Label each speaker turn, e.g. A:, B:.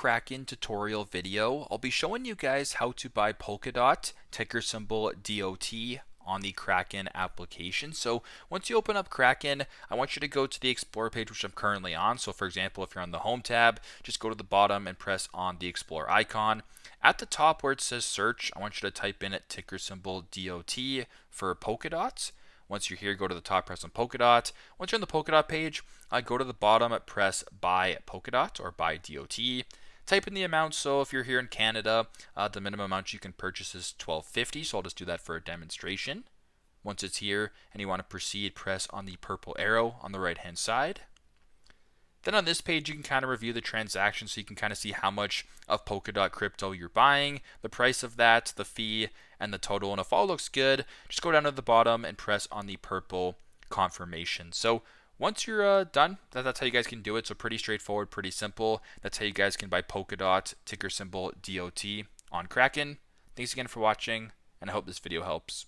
A: Kraken tutorial video, I'll be showing you guys how to buy Polkadot, ticker symbol DOT, on the Kraken application. So once you open up Kraken, I want you to go to the Explore page, which I'm currently on. So for example, if you're on the Home tab, just go to the bottom and press on the Explore icon. At the top where it says search, I want you to type in ticker symbol DOT for Polkadot. Once you're here, go to the top, press on Polkadot. Once you're on the Polkadot page, go to the bottom, press buy Polkadot or buy DOT. Type in the amount. So if you're here in Canada, the minimum amount you can purchase is $12.50. So I'll just do that for a demonstration. Once it's here and you want to proceed, press on the purple arrow on the right hand side. Then on this page, you can kind of review the transaction, so you can kind of see how much of Polkadot crypto you're buying, the price of that, the fee, and the total. And if all looks good, just go down to the bottom and press on the purple confirmation. So once you're done, that's how you guys can do it. So pretty straightforward, pretty simple. That's how you guys can buy Polkadot, ticker symbol DOT, on Kraken. Thanks again for watching, and I hope this video helps.